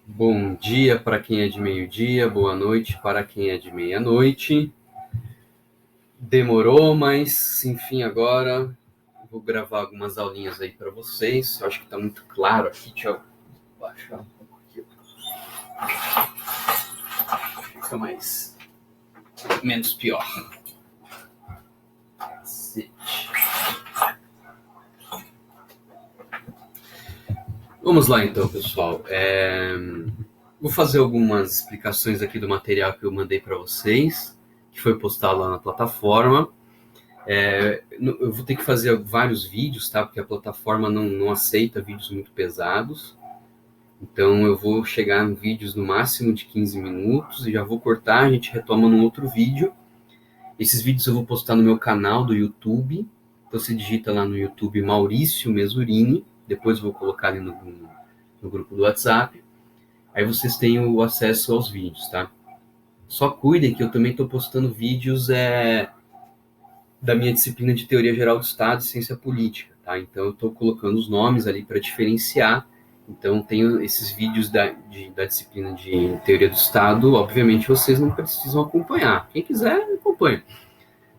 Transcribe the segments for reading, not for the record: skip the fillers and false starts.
Bom dia para quem é de meio-dia, boa noite para quem é de meia-noite. Demorou, mas enfim, agora vou gravar algumas aulinhas aí para vocês. Eu acho que está muito claro aqui. Deixa eu baixar um pouco aqui. Fica menos pior. Vamos lá então, pessoal. Vou fazer algumas explicações aqui do material que eu mandei para vocês, que foi postado lá na plataforma. Eu vou ter que fazer vários vídeos, tá? Porque a plataforma não aceita vídeos muito pesados. Então eu vou chegar em vídeos no máximo de 15 minutos e já vou cortar, a gente retoma num outro vídeo. Esses vídeos eu vou postar no meu canal do YouTube. Então você digita lá no YouTube Maurício Mesurini, depois eu vou colocar ali no grupo do WhatsApp. Aí vocês têm o acesso aos vídeos, tá? Só cuidem que eu também estou postando vídeos da minha disciplina de Teoria Geral do Estado e Ciência Política, tá? Então eu estou colocando os nomes ali para diferenciar. Então tenho esses vídeos da disciplina de Teoria do Estado, obviamente vocês não precisam acompanhar. Quem quiser, acompanha.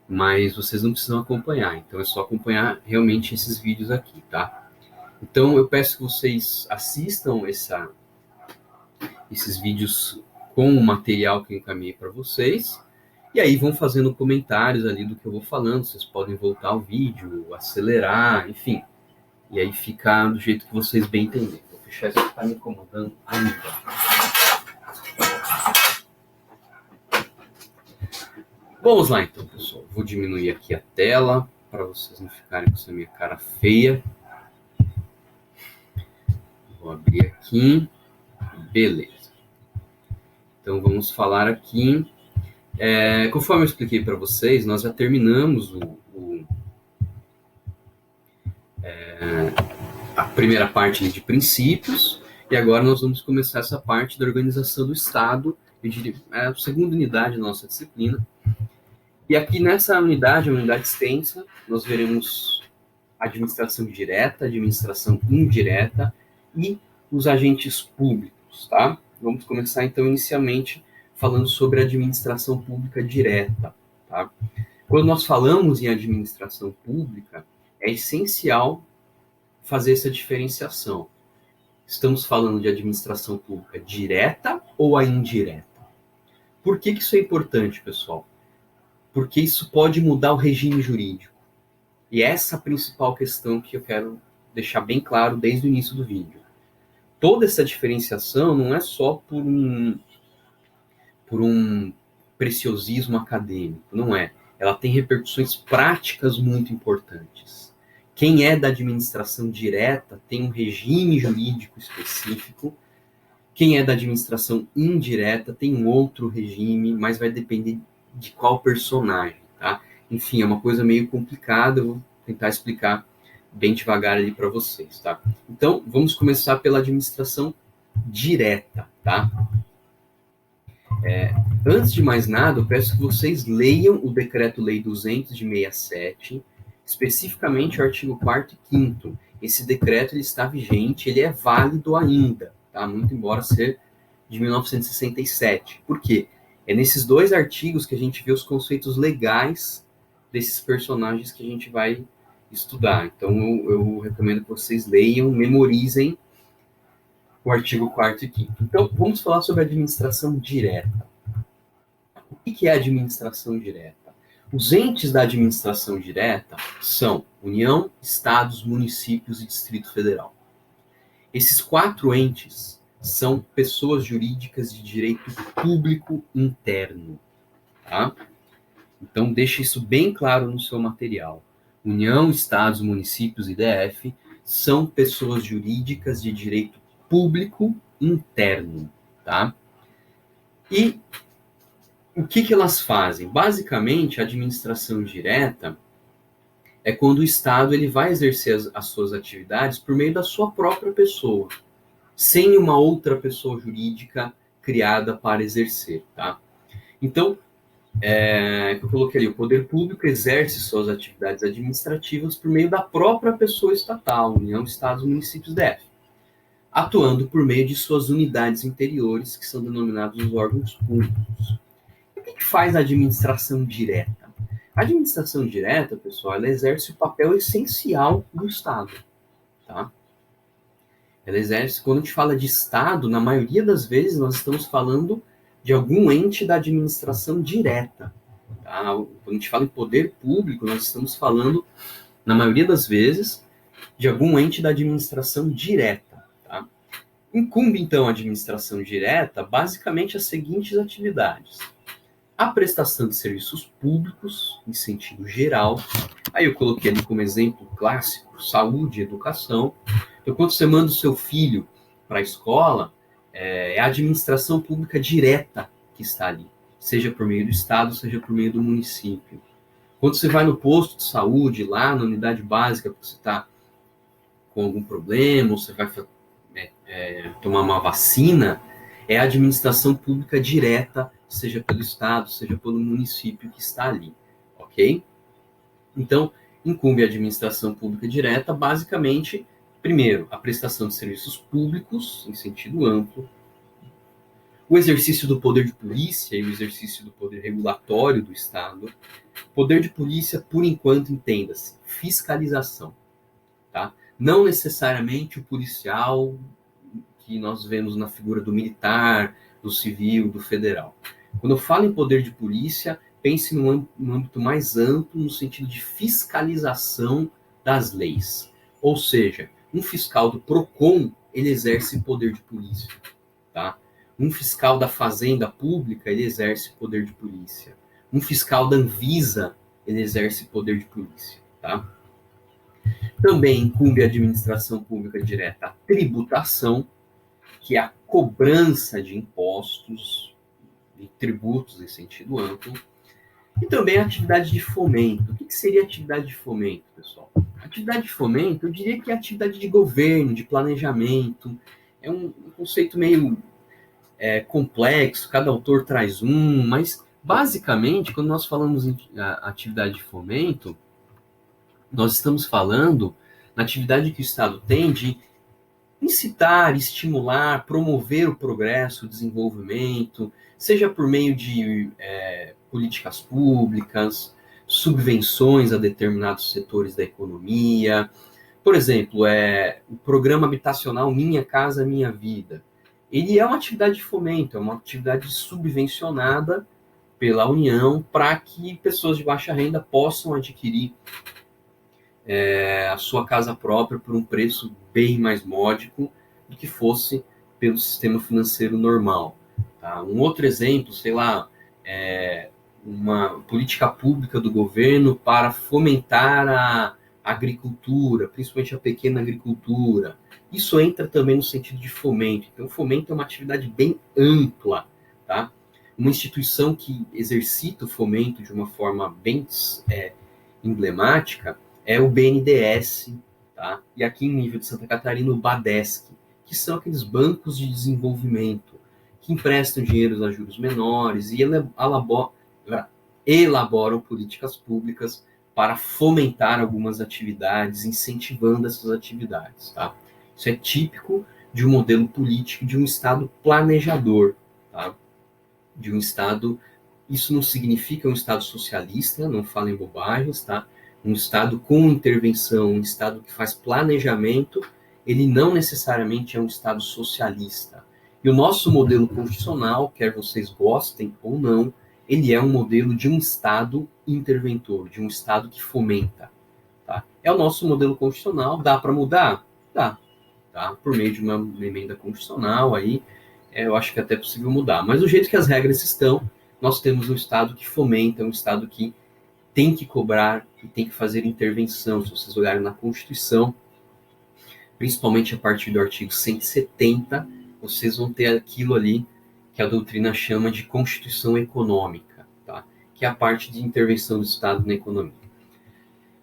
Mas vocês não precisam acompanhar, então é só acompanhar realmente esses vídeos aqui, tá? Então eu peço que vocês assistam esses vídeos com o material que eu encaminhei para vocês, e aí vão fazendo comentários ali do que eu vou falando, vocês podem voltar ao vídeo, acelerar, enfim, e aí fica do jeito que vocês bem entenderem. Vou fechar isso que está me incomodando ainda. Vamos lá então, pessoal. Vou diminuir aqui a tela para vocês não ficarem com essa minha cara feia. Vou abrir aqui. Beleza. Então vamos falar aqui. Conforme eu expliquei para vocês, nós já terminamos a primeira parte de princípios, e agora nós vamos começar essa parte da organização do Estado, eu diria, é a segunda unidade da nossa disciplina. E aqui nessa unidade, a unidade extensa, nós veremos administração direta, administração indireta e os agentes públicos, tá? Vamos começar então inicialmente falando sobre a administração pública direta, tá? Quando nós falamos em administração pública, é essencial fazer essa diferenciação. Estamos falando de administração pública direta ou a indireta? Por que isso é importante, pessoal? Porque isso pode mudar o regime jurídico. E essa é a principal questão que eu quero deixar bem claro desde o início do vídeo. Toda essa diferenciação não é só por um preciosismo acadêmico, não é. Ela tem repercussões práticas muito importantes. Quem é da administração direta tem um regime jurídico específico. Quem é da administração indireta tem um outro regime, mas vai depender de qual personagem, tá? Enfim, é uma coisa meio complicada, eu vou tentar explicar bem devagar ali para vocês, tá? Então, vamos começar pela administração direta, tá? Antes de mais nada, eu peço que vocês leiam o Decreto-Lei 200 de 67, especificamente o artigo 4º e 5º. Esse decreto ele está vigente, ele é válido ainda, tá? Muito embora ser de 1967. Por quê? É nesses dois artigos que a gente vê os conceitos legais desses personagens que a gente vai estudar. Então, eu recomendo que vocês leiam, memorizem o artigo 4º e 5º. Então, vamos falar sobre a administração direta. O que é a administração direta? Os entes da administração direta são União, Estados, municípios e Distrito Federal. Esses 4 entes são pessoas jurídicas de direito público interno, tá? Então, deixe isso bem claro no seu material. União, Estados, municípios e DF são pessoas jurídicas de direito público interno, tá? E o que elas fazem? Basicamente, a administração direta é quando o Estado ele vai exercer as suas atividades por meio da sua própria pessoa, sem uma outra pessoa jurídica criada para exercer, tá? Então, eu coloquei ali, o poder público exerce suas atividades administrativas por meio da própria pessoa estatal, União, Estados, municípios, DF. atuando por meio de suas unidades interiores, que são denominados os órgãos públicos. O que faz a administração direta? A administração direta, pessoal, ela exerce o papel essencial do Estado, tá? Ela exerce, quando a gente fala de Estado, na maioria das vezes nós estamos falando de algum ente da administração direta, tá? Quando a gente fala em poder público, nós estamos falando, na maioria das vezes, de algum ente da administração direta, tá? Incumbe, então, a administração direta, basicamente, as seguintes atividades: a prestação de serviços públicos, em sentido geral. Aí eu coloquei ali como exemplo clássico, saúde e educação. Então, quando você manda o seu filho para a escola, é a administração pública direta que está ali, seja por meio do Estado, seja por meio do município. Quando você vai no posto de saúde, lá na unidade básica, porque você está com algum problema, ou você vai tomar uma vacina, é a administração pública direta, seja pelo Estado, seja pelo município que está ali, ok? Então, incumbe a administração pública direta, basicamente, primeiro, a prestação de serviços públicos, em sentido amplo, o exercício do poder de polícia e o exercício do poder regulatório do Estado. Poder de polícia, por enquanto, entenda-se, fiscalização, tá? Não necessariamente o policial que nós vemos na figura do militar, do civil, do federal. Quando eu falo em poder de polícia, pense num âmbito mais amplo, no sentido de fiscalização das leis. Ou seja, um fiscal do PROCON, ele exerce poder de polícia, tá? Um fiscal da Fazenda Pública, ele exerce poder de polícia. Um fiscal da Anvisa, ele exerce poder de polícia, tá? Também incumbe a administração pública direta a tributação, que é a cobrança de impostos, de tributos em sentido amplo, e também a atividade de fomento. O que seria atividade de fomento, pessoal? Atividade de fomento, eu diria que é atividade de governo, de planejamento. É um conceito meio complexo, cada autor traz um, mas basicamente, quando nós falamos em atividade de fomento, nós estamos falando na atividade que o Estado tem de incitar, estimular, promover o progresso, o desenvolvimento, seja por meio de políticas públicas, subvenções a determinados setores da economia. Por exemplo, o programa habitacional Minha Casa Minha Vida. Ele é uma atividade de fomento, é uma atividade subvencionada pela União para que pessoas de baixa renda possam adquirir a sua casa própria por um preço bem mais módico do que fosse pelo sistema financeiro normal. Tá? Um outro exemplo, sei lá, uma política pública do governo para fomentar a agricultura, principalmente a pequena agricultura. Isso entra também no sentido de fomento. Então, o fomento é uma atividade bem ampla, tá? Uma instituição que exercita o fomento de uma forma bem emblemática é o BNDES, tá? E aqui em nível de Santa Catarina, o BADESC, que são aqueles bancos de desenvolvimento que emprestam dinheiro a juros menores e elaboram políticas públicas para fomentar algumas atividades, incentivando essas atividades, tá? Isso é típico de um modelo político de um Estado planejador, tá? De um Estado, isso não significa um Estado socialista, não falem bobagens, tá? Um Estado com intervenção, um Estado que faz planejamento, ele não necessariamente é um Estado socialista. E o nosso modelo constitucional, quer vocês gostem ou não, ele é um modelo de um Estado interventor, de um Estado que fomenta. Tá? É o nosso modelo constitucional, dá para mudar? Dá. Tá? Por meio de uma emenda constitucional, aí eu acho que é até possível mudar. Mas do jeito que as regras estão, nós temos um Estado que fomenta, um Estado que tem que cobrar e tem que fazer intervenção. Se vocês olharem na Constituição, principalmente a partir do artigo 170, vocês vão ter aquilo ali que a doutrina chama de Constituição Econômica, tá? Que é a parte de intervenção do Estado na economia.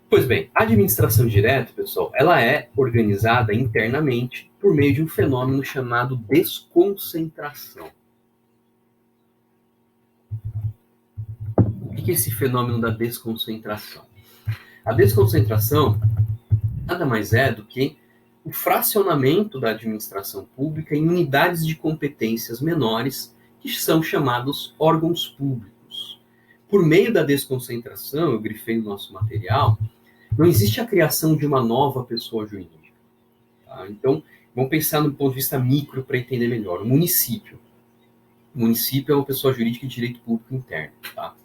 Pois bem, a administração direta, pessoal, ela é organizada internamente por meio de um fenômeno chamado desconcentração. O que é esse fenômeno da desconcentração? A desconcentração nada mais é do que o fracionamento da administração pública em unidades de competências menores, que são chamados órgãos públicos. Por meio da desconcentração, eu grifei no nosso material, não existe a criação de uma nova pessoa jurídica. Tá? Então, vamos pensar no ponto de vista micro para entender melhor. O município. O município é uma pessoa jurídica de direito público interno. Tá?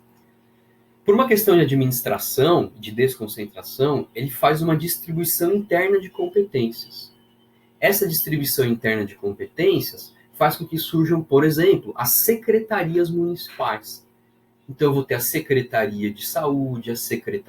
Por uma questão de administração, de desconcentração, ele faz uma distribuição interna de competências. Essa distribuição interna de competências faz com que surjam, por exemplo, as secretarias municipais. Então, eu vou ter a Secretaria de Saúde, a Secretaria